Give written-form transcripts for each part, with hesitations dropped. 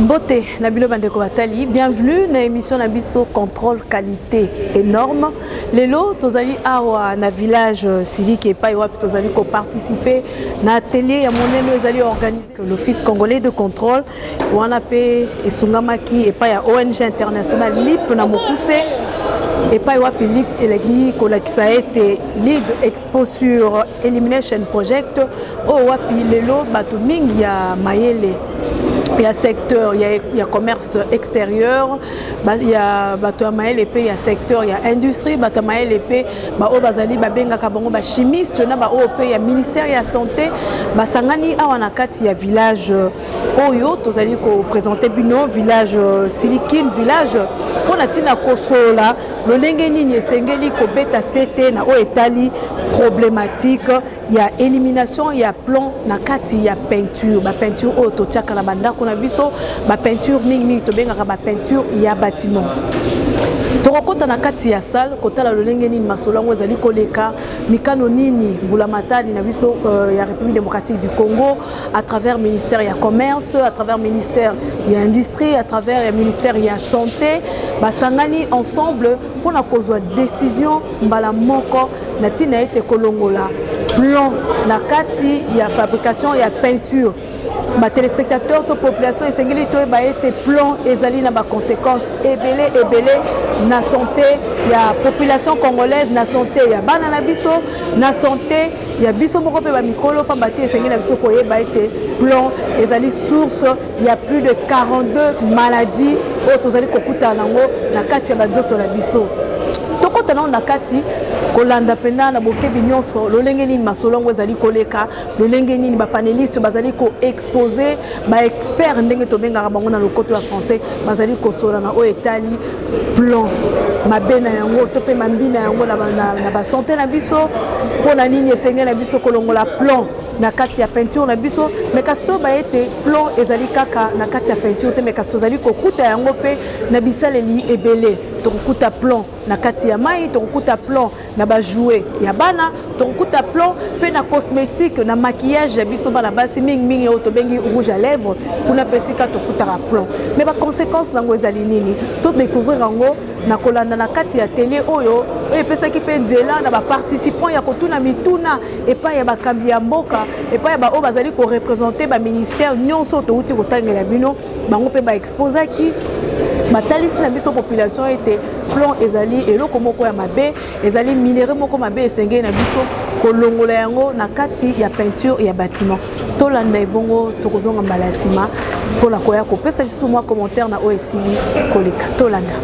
Beauté, Nabilo Bandeko Batali, bienvenue dans l'émission Nabiso Contrôle Qualité Énorme. Lelo, tozali awa na village Sili qui est pas iwa, tozali ko participer na atelier ya monene ezali organisé l'Office congolais de contrôle wana pe esungamaki et pas ya ONG internationale LIP na mokuse et pas iwa Philips eleki kolakisa ete Lead Exposure Elimination Project o wapi lelo bato mingi ya mayele. Il y a secteur, il y a commerce extérieur, il y a il y a secteur, il y a industrie, il y a chimiste, il y a ministère, il y a santé, il y a village Oyo, vous allez présenter Bino, village Silikine, village pour la Tina Kosola, le Lengeni Sengeli Kobeta Sete, na Oetali, problématique, il y a élimination, il y a plan, il y a peinture, la peinture auto, la banda, la peinture, la peinture, il y a bâtiment. Tokota na kati ya salle kota la lolenge nini masolango ezali koleka mikano nini bulamatali na biso ya République démocratique du Congo à travers ministère ya commerce, à travers ministère ya industrie, à travers le ministère ya santé basangani ensemble pour na kozwa décision mbala moko na tina ete kolongola plan na kati ya fabrication ya peinture. Les téléspectateurs, la population, et plan ezali na ba conséquences ebele na santé ya population congolaise na santé ya bana na biso na santé ya biso moko pe ba mikolo pa bati esengeli na biso koyeba ete plan ezali source il y a plus de 42 maladies au tozali kokuta nango na kati ya banzoto na biso tokota na kati kolanda pena na bokebi nyonso lolenge nini masolongo ezali koleka lolenge nini ba panéliste bazali ko exposer ba expert ndenge tobengaka bango na lokoto ya français bazali kosola na o etali plan mabena yango to pe mambina yango na ba santé na biso pona nini esenge na biso kolongola plan na kati ya peinture na biso mais kasto ba ete plan ezali kaka na kati ya peinture te mais kasto ezali kokuta yango pe na bisaleli ebele tokuta plan na kati ya mai tokuta plan na ba jouer ya bana tokuta plan pe na cosmétique na maquillage ya biso bana basi mingi oto bengi rouge à lèvres kuna pesika tokuta plan mais ba conséquences nango ezali nini to découvrir yango na kolanda na kati ya télé oyo epesaki pe nzela na ba participants ya kotuna mituna et pas ya bakambi ya mboka et pas ya ba o bazali ko représenter ba ministère nyonso to uti kotangela bino bango pe ba exposaki batalisi na biso population était plan ezali eloko moko ya mabe ezali minéraux moko mabe esengeli na biso kolongola yango na kati ya peinture ya bâtiment tolanda ebongo tokozonga mbala ya nsima mpona koya kopesa lisusu mwa commentaire na oyo esili koleka tolanda.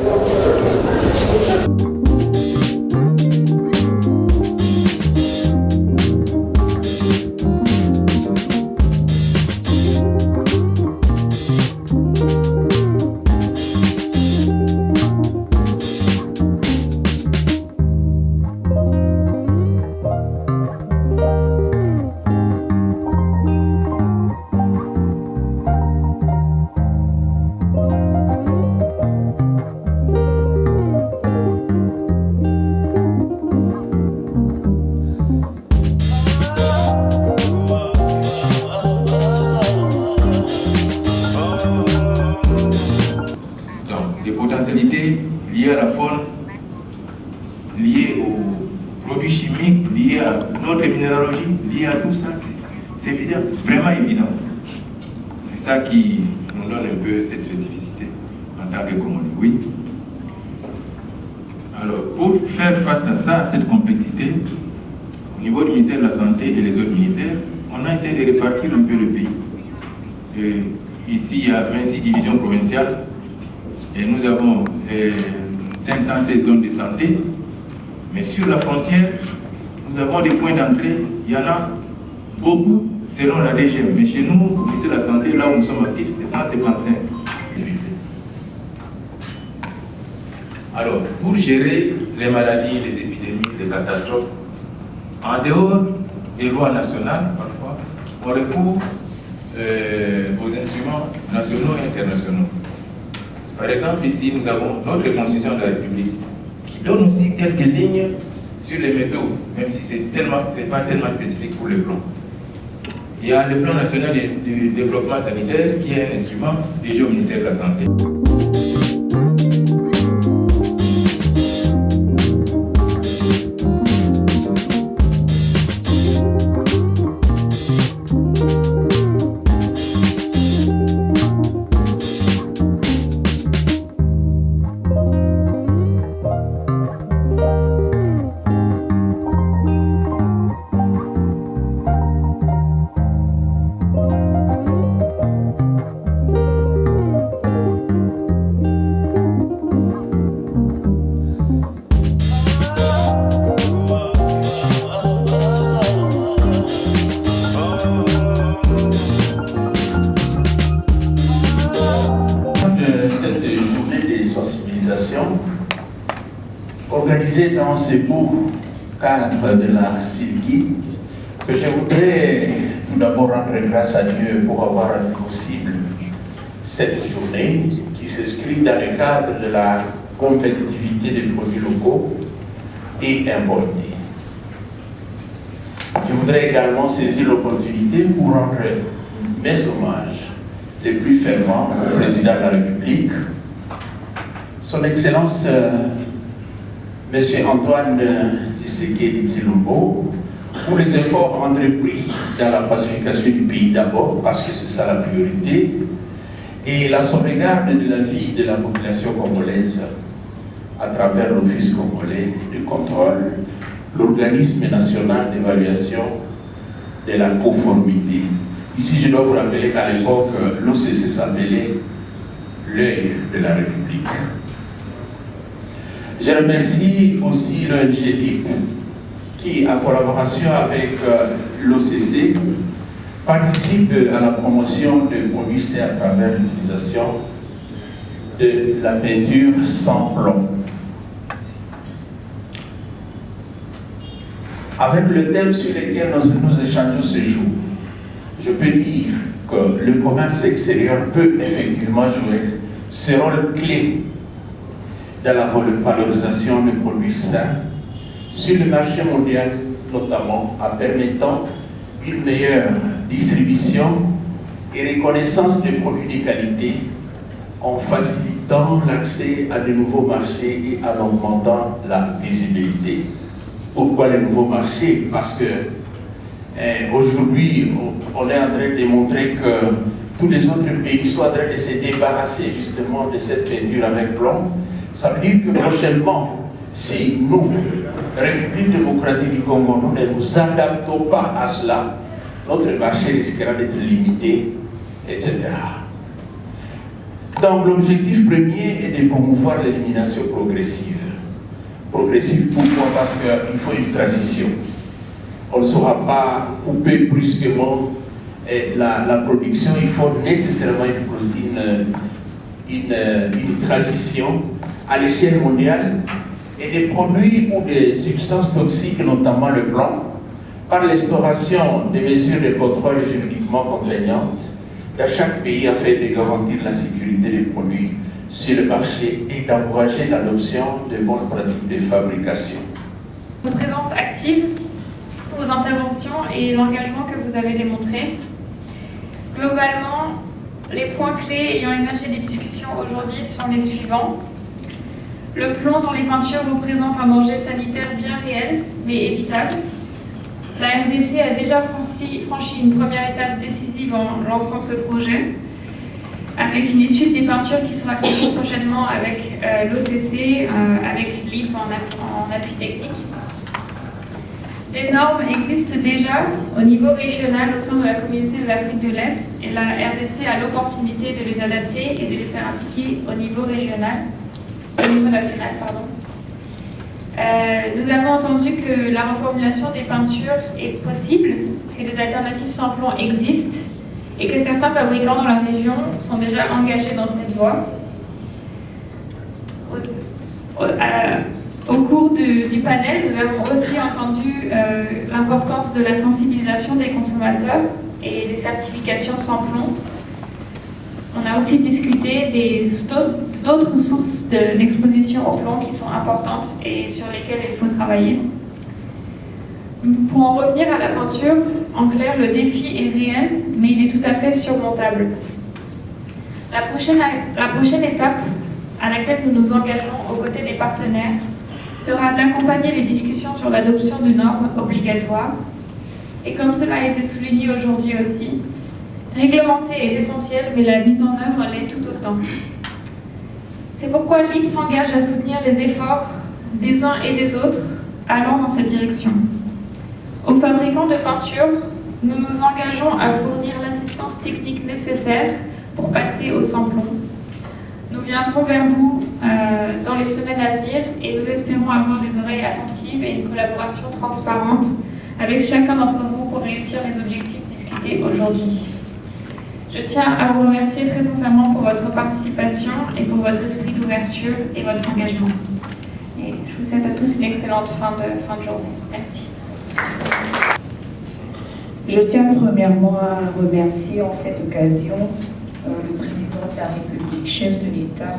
Liées à la faune, liées aux produits chimiques, liées à notre minéralogie, liées à tout ça, c'est évident, c'est vraiment évident. C'est ça qui nous donne un peu cette spécificité en tant que Congolais. Oui. Alors, pour faire face à ça, à cette complexité, au niveau du ministère de la Santé et les autres ministères, on a essayé de répartir un peu le pays. Ici, il y a 26 divisions provinciales et nous avons 516 zones de santé, mais sur la frontière, nous avons des points d'entrée, il y en a beaucoup selon la DGM, mais chez nous, au ministère de la Santé, là où nous sommes actifs, c'est 155. Alors, pour gérer les maladies, les épidémies, les catastrophes, en dehors des lois nationales, parfois, on recourt aux instruments nationaux et internationaux. Par exemple, ici, nous avons notre Constitution de la République qui donne aussi quelques lignes sur les métaux, même si ce n'est pas tellement spécifique pour le plan. Il y a le plan national du développement sanitaire qui est un instrument dédié au ministère de la Santé. Organisé dans ce beau cadre de la Silki, que je voudrais tout d'abord rendre grâce à Dieu pour avoir rendu possible cette journée qui s'inscrit dans le cadre de la compétitivité des produits locaux et importés. Je voudrais également saisir l'opportunité pour rendre mes hommages les plus fervents au président de la République, son Excellence Monsieur Antoine Tshisekedi Tshilombo, pour les efforts entrepris dans la pacification du pays d'abord, parce que c'est ça la priorité, et la sauvegarde de la vie de la population congolaise à travers l'Office congolais de contrôle, l'organisme national d'évaluation de la conformité. Ici, je dois vous rappeler qu'à l'époque, l'OCC s'appelait l'œil de la République. Je remercie aussi le GDIP qui, en collaboration avec l'OCC, participe à la promotion de produits sains à travers l'utilisation de la peinture sans plomb. Avec le thème sur lequel nous échangeons ce jour, je peux dire que le commerce extérieur peut effectivement jouer ce rôle clé dans la valorisation des produits sains sur le marché mondial, notamment en permettant une meilleure distribution et reconnaissance des produits de qualité, en facilitant l'accès à de nouveaux marchés et en augmentant la visibilité. Pourquoi les nouveaux marchés? Parce que aujourd'hui, on est en train de démontrer que tous les autres pays sont en train de se débarrasser justement de cette peinture avec plomb. Ça veut dire que prochainement, si nous, République démocratique du Congo, nous ne nous adaptons pas à cela, notre marché risquera d'être limité, etc. Donc l'objectif premier est de promouvoir l'élimination progressive. Progressive pourquoi? Parce qu'il faut une transition. On ne saura pas couper brusquement la production, il faut nécessairement une transition à l'échelle mondiale et des produits ou des substances toxiques, notamment le plomb, par l'instauration des mesures de contrôle juridiquement contraignantes dans chaque pays afin de garantir la sécurité des produits sur le marché et d'encourager l'adoption de bonnes pratiques de fabrication. Votre présence active, vos interventions et l'engagement que vous avez démontré. Globalement, les points clés ayant émergé des discussions aujourd'hui sont les suivants. Le plomb dans les peintures représente un danger sanitaire bien réel, mais évitable. La MDC a déjà franchi une première étape décisive en lançant ce projet, avec une étude des peintures qui sera conduite prochainement avec l'OCC, avec l'IP en appui technique. Des normes existent déjà au niveau régional au sein de la communauté de l'Afrique de l'Est et la RDC a l'opportunité de les adapter et de les faire appliquer au niveau national. Nous avons entendu que la reformulation des peintures est possible, que des alternatives sans plomb existent et que certains fabricants dans la région sont déjà engagés dans cette voie. Au cours du panel, nous avons aussi entendu l'importance de la sensibilisation des consommateurs et des certifications sans plomb. On a aussi discuté d'autres sources d'exposition au plomb qui sont importantes et sur lesquelles il faut travailler. Pour en revenir à la peinture, en clair, le défi est réel, mais il est tout à fait surmontable. La prochaine étape à laquelle nous nous engageons aux côtés des partenaires sera d'accompagner les discussions sur l'adoption de normes obligatoires. Et comme cela a été souligné aujourd'hui aussi, réglementer est essentiel, mais la mise en œuvre l'est tout autant. C'est pourquoi l'IP s'engage à soutenir les efforts des uns et des autres allant dans cette direction. Aux fabricants de peinture, nous nous engageons à fournir l'assistance technique nécessaire pour passer au sans-plomb. Nous viendrons vers vous dans les semaines à venir et nous espérons avoir des oreilles attentives et une collaboration transparente avec chacun d'entre vous pour réussir les objectifs discutés aujourd'hui. Je tiens à vous remercier très sincèrement pour votre participation et pour votre esprit d'ouverture et votre engagement. Et je vous souhaite à tous une excellente fin de journée. Merci. Je tiens premièrement à remercier en cette occasion le président de la République, chef de l'État,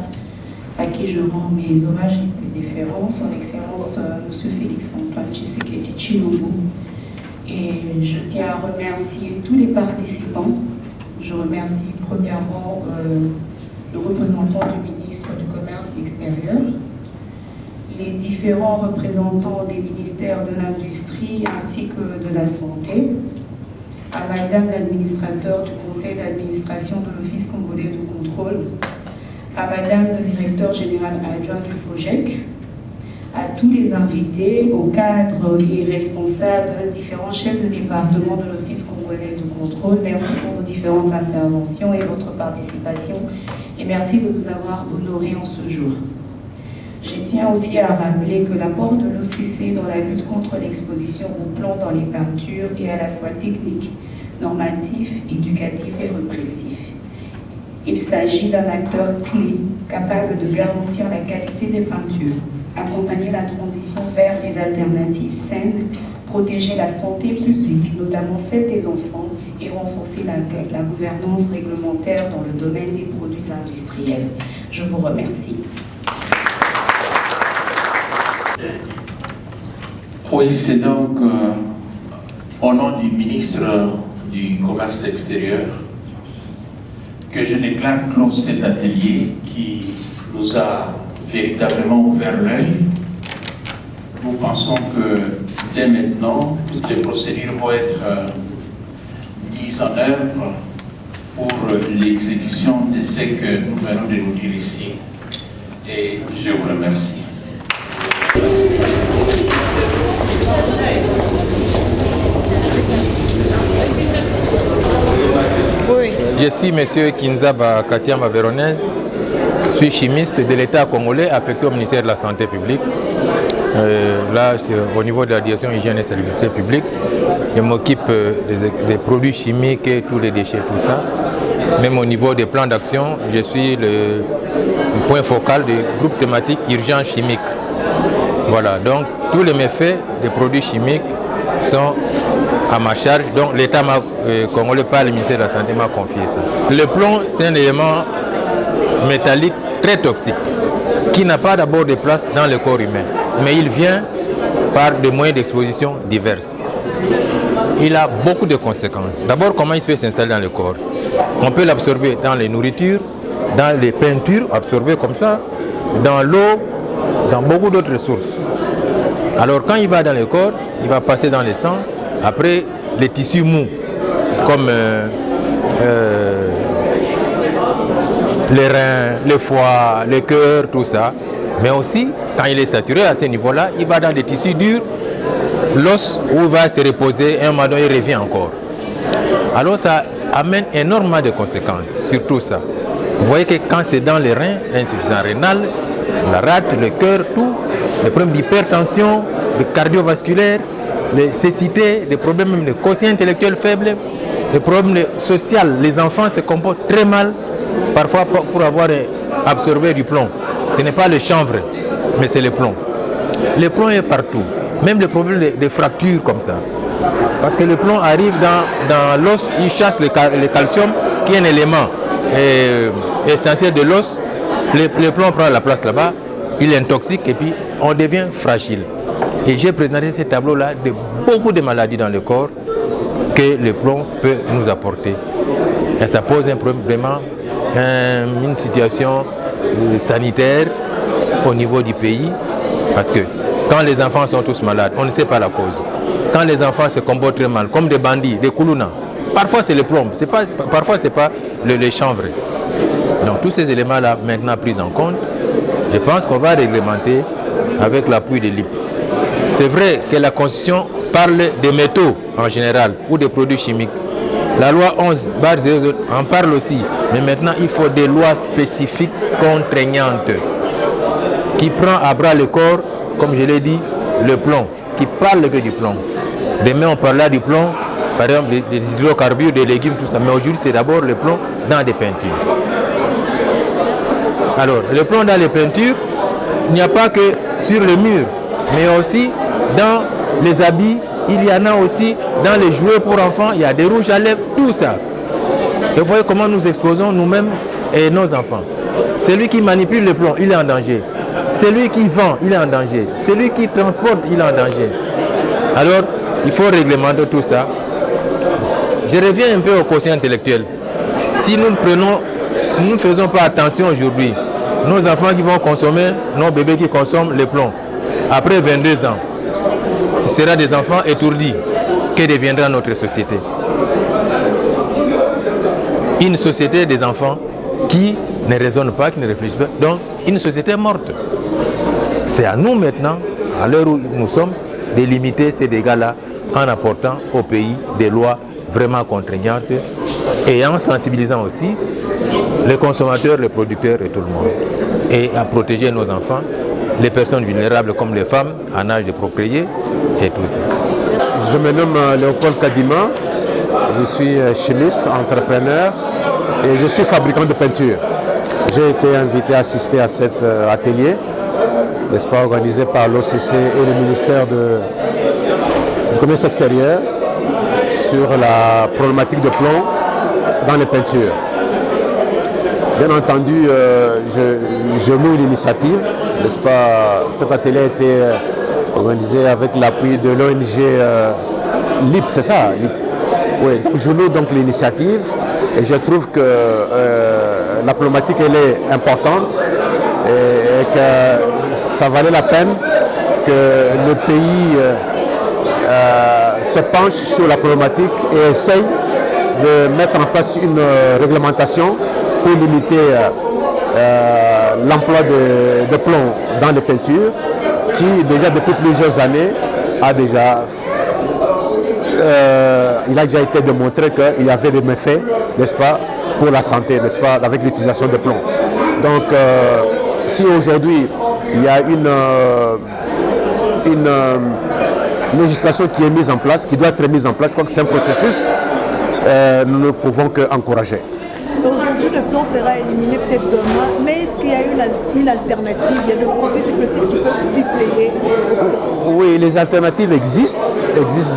à qui je rends mes hommages les plus déférents, son Excellence M. Félix-Antoine Tshisekedi Tshilombo. Et je tiens à remercier tous les participants. Je remercie premièrement le représentant du ministre du Commerce extérieur, les différents représentants des ministères de l'Industrie ainsi que de la Santé, à Madame l'administrateur du Conseil d'administration de l'Office congolais de contrôle, à Madame le directeur général adjoint du FOGEC, à tous les invités, aux cadres et responsables, différents chefs de département de l'Office congolais de contrôle. Merci pour vos différentes interventions et votre participation et merci de nous avoir honorés en ce jour. Je tiens aussi à rappeler que l'apport de l'OCC dans la lutte contre l'exposition au plomb dans les peintures est à la fois technique, normatif, éducatif et répressif. Il s'agit d'un acteur clé capable de garantir la qualité des peintures, accompagner la transition vers des alternatives saines, protéger la santé publique, notamment celle des enfants, et renforcer la gouvernance réglementaire dans le domaine des produits industriels. Je vous remercie. Oui, c'est donc au nom du ministre du Commerce extérieur que je déclare clos cet atelier qui nous a véritablement ouvert l'œil. Nous pensons que dès maintenant, toutes les procédures vont être mises en œuvre pour l'exécution de ce que nous venons de nous dire ici. Et je vous remercie. Je suis M. Kinzaba Katiama Véronèse, je suis chimiste de l'État congolais affecté au ministère de la Santé publique. Là, au niveau de la direction hygiène et salubrité publique, je m'occupe des produits chimiques et tous les déchets, tout ça. Même au niveau des plans d'action, je suis le point focal du groupe thématique urgence chimique. Voilà, donc tous les méfaits des produits chimiques sont à ma charge, donc l'État congolais par le ministère de la Santé m'a confié ça. Le plomb, c'est un élément métallique très toxique qui n'a pas d'abord de place dans le corps humain, mais il vient par des moyens d'exposition diverses. Il a beaucoup de conséquences. D'abord, comment il se fait s'installer dans le corps? On peut l'absorber dans les nourritures, dans les peintures, absorbées comme ça, dans l'eau, dans beaucoup d'autres ressources. Alors quand il va dans le corps, il va passer dans le sang, après les tissus mous, comme les reins, le foie, le cœur, tout ça. Mais aussi, quand il est saturé à ce niveau-là, il va dans des tissus durs, l'os où il va se reposer, un moment donné, il revient encore. Alors ça amène énormément de conséquences, surtout ça. Vous voyez que quand c'est dans les reins, l'insuffisance rénale, la rate, le cœur, tout, les problèmes d'hypertension, de cardiovasculaire, les cécités, des problèmes même de quotient intellectuel faible, des problèmes sociaux. Les enfants se comportent très mal, parfois pour avoir absorbé du plomb. Ce n'est pas le chanvre, mais c'est le plomb. Le plomb est partout, même les problèmes de fractures comme ça. Parce que le plomb arrive dans l'os, il chasse le calcium, qui est un élément essentiel de l'os. Le plomb prend la place là-bas, il intoxique et puis on devient fragile. Et j'ai présenté ces tableaux-là de beaucoup de maladies dans le corps que le plomb peut nous apporter. Et ça pose un problème, vraiment une situation sanitaire au niveau du pays, parce que quand les enfants sont tous malades, on ne sait pas la cause. Quand les enfants se comportent très mal, comme des bandits, des koulouna, parfois c'est le plomb, parfois c'est pas le chanvre. Donc tous ces éléments-là maintenant pris en compte, je pense qu'on va réglementer avec l'appui de l'IP. C'est vrai que la Constitution parle des métaux en général ou des produits chimiques. La loi 11/00 en parle aussi, mais maintenant il faut des lois spécifiques contraignantes qui prend à bras le corps, comme je l'ai dit, le plomb, qui parle que du plomb. Demain on parlera du plomb, par exemple des hydrocarbures, des légumes, tout ça, mais aujourd'hui c'est d'abord le plomb dans des peintures. Alors, le plomb dans les peintures, il n'y a pas que sur le mur, mais aussi dans les habits, il y en a aussi dans les jouets pour enfants, il y a des rouges à lèvres, tout ça. Et vous voyez comment nous exposons nous-mêmes et nos enfants. Celui qui manipule le plomb, il est en danger. Celui qui vend, il est en danger. Celui qui transporte, il est en danger. Alors, il faut réglementer tout ça. Je reviens un peu au quotient intellectuel. Si nous ne faisons pas attention aujourd'hui, nos enfants qui vont consommer, nos bébés qui consomment le plomb, après 22 ans, ce sera des enfants étourdis. Que deviendra notre société? Une société des enfants qui ne raisonnent pas, qui ne réfléchissent pas. Donc, une société morte. C'est à nous maintenant, à l'heure où nous sommes, de limiter ces dégâts-là en apportant au pays des lois vraiment contraignantes et en sensibilisant aussi les consommateurs, les producteurs et tout le monde. Et à protéger nos enfants, les personnes vulnérables comme les femmes en âge de procréer et tout ça. Je me nomme Léopold Kadima, je suis chimiste, entrepreneur et je suis fabricant de peinture. J'ai été invité à assister à cet atelier, n'est-ce pas, organisé par l'OCC et le ministère du Commerce extérieur sur la problématique de plomb dans les peintures. Bien entendu, je loue l'initiative, n'est-ce pas, cet atelier a été organisé avec l'appui de l'ONG LIP, c'est ça, LIP. Oui, donc je loue donc l'initiative et je trouve que la problématique elle est importante et que ça valait la peine que le pays se penche sur la problématique et essaye de mettre en place une réglementation pour limiter l'emploi de plomb dans les peintures qui déjà depuis plusieurs années a déjà il a déjà été démontré qu'il y avait des méfaits, n'est-ce pas, pour la santé, n'est-ce pas, avec l'utilisation de plomb. Donc si aujourd'hui il y a une législation qui est mise en place, qui doit être mise en place, je crois que c'est un processus, nous ne pouvons qu'encourager. Aujourd'hui, le plomb sera éliminé peut-être demain, mais est-ce qu'il y a une alternative? Il y a des produits supplétifs qui peuvent suppléer? Oui, les alternatives existent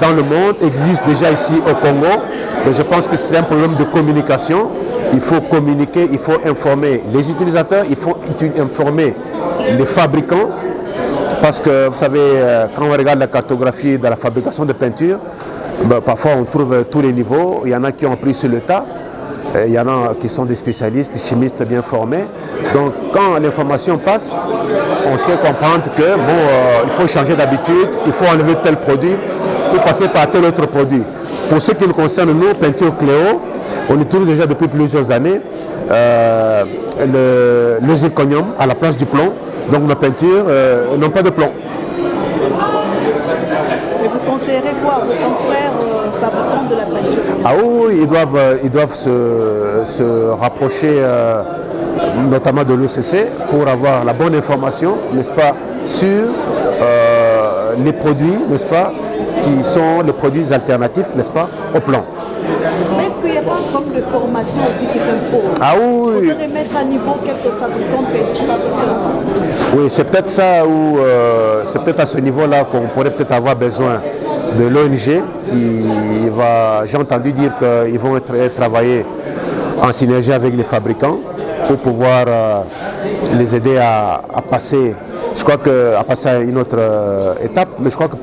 dans le monde, existent déjà ici au Congo, mais je pense que c'est un problème de communication. Il faut communiquer, il faut informer les utilisateurs, il faut informer les fabricants, parce que vous savez, quand on regarde la cartographie de la fabrication de peinture, parfois on trouve tous les niveaux, il y en a qui ont appris sur le tas. Il y en a qui sont des spécialistes, chimistes bien formés. Donc quand l'information passe, on sait comprendre que il faut changer d'habitude, il faut enlever tel produit pour passer par tel autre produit. Pour ce qui nous concerne, nous, Peinture Cléo, on utilise déjà depuis plusieurs années le zirconium à la place du plomb. Donc nos peintures n'ont pas de plomb. Et vous conseillerez quoi à vos confrères fabricants de la peinture? Ah oui, ils doivent se rapprocher notamment de l'OCC pour avoir la bonne information, n'est-ce pas, sur les produits, n'est-ce pas, qui sont les produits alternatifs, n'est-ce pas, au plomb. Mais est-ce qu'il n'y a pas un problème de formation aussi qui s'impose? Ah oui. Il faudrait mettre à niveau quelques fabricants de peinture. Oui, c'est peut-être ça où c'est peut-être à ce niveau-là qu'on pourrait peut-être avoir besoin de l'ONG qui va, j'ai entendu dire qu'ils vont travailler en synergie avec les fabricants pour pouvoir les aider à passer Je crois qu'à passer à une autre étape, mais je crois que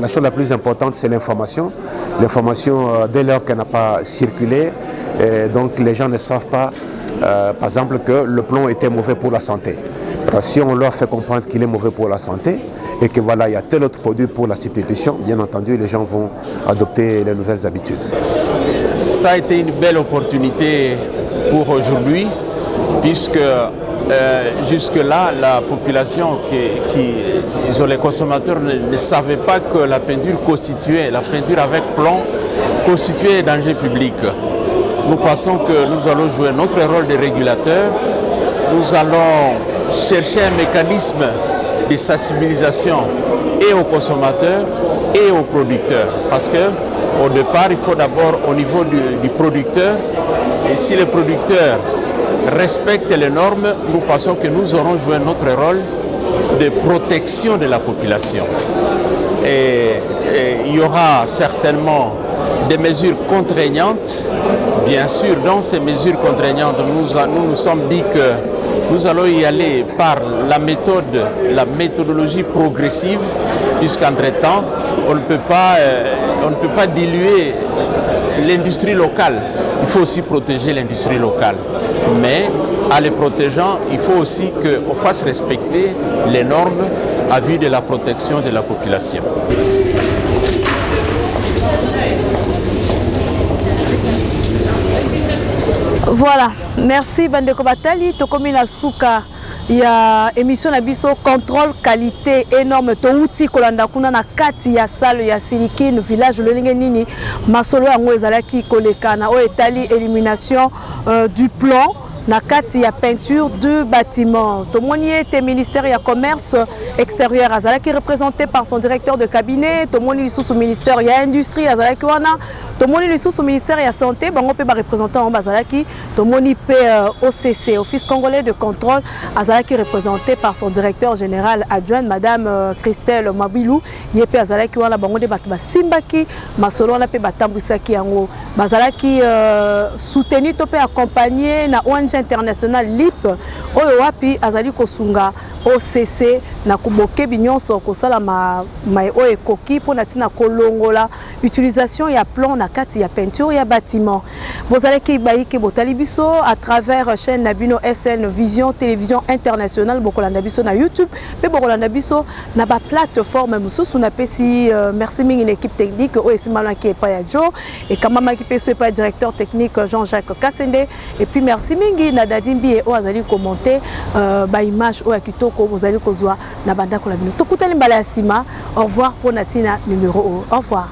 la chose la plus importante, c'est l'information. L'information, dès lors qu'elle n'a pas circulé, donc les gens ne savent pas, par exemple, que le plomb était mauvais pour la santé. Alors, si on leur fait comprendre qu'il est mauvais pour la santé, et que voilà, il y a tel autre produit pour la substitution, bien entendu, les gens vont adopter les nouvelles habitudes. Ça a été une belle opportunité pour aujourd'hui, puisque jusque-là, la population, les consommateurs ne savaient pas que la peinture avec plomb constituait un danger public. Nous pensons que nous allons jouer notre rôle de régulateur. Nous allons chercher un mécanisme de sensibilisation et aux consommateurs et aux producteurs. Parce qu'au départ, il faut d'abord au niveau du producteur, et si le producteur respecte les normes, nous pensons que nous aurons joué notre rôle de protection de la population. Et il y aura certainement des mesures contraignantes. Bien sûr, dans ces mesures contraignantes, nous nous sommes dit que nous allons y aller par la méthodologie progressive, puisqu'entre-temps, on ne peut pas diluer l'industrie locale. Il faut aussi protéger l'industrie locale. Mais en les protégeant, il faut aussi qu'on fasse respecter les normes à vue de la protection de la population. Voilà, merci Bandeko Batali. Tokomi na suka ya émission na biso contrôle qualité énorme touti kolanda kuna na kati ya salle ya Silikine village lolenge nini masolo yango ezalaki kolekana o etali élimination du plomb na kati ya peinture de bâtiment. Tomoni était ministère ya commerce extérieur azalaki représenté par son directeur de cabinet. Tomoni lisusu ministère ya industrie azalaki wana. Tomoni lisusu ministère ya santé bango pe ba représentant en bazalaki. Tomoni pe OCC office congolais de contrôle azalaki représenté par son directeur général adjoint madame Christelle Mabilou. Yepe azalaki wana bango de batu basimbaki masolo wana pe batambwisaki yango. Bazalaki soutenu to pe accompagné na ONG international LIP oyo wapi azali kosunga OCC na kuboke binyonso kosala mai oyo ekoki pona tina kolongola utilisation ya plomb na kati ya peinture ya bâtiment. Bozalaki bayike botali biso à travers chaîne Nabino SN Vision Télévision Internationale bokolanda biso na YouTube pe bokolanda biso na ba plateforme mususu na pesi merci mingi une équipe technique oyo esimana ki epa ya Jo et kamama ki peso epa directeur technique Jean-Jacques Kassende et puis merci mingi na dadimbi e o azali commenter ba image o ya kitoko bozali kozwa na bandako la bino tokutani mbala ya sima. Au revoir pour Natina numéro 1. Au revoir.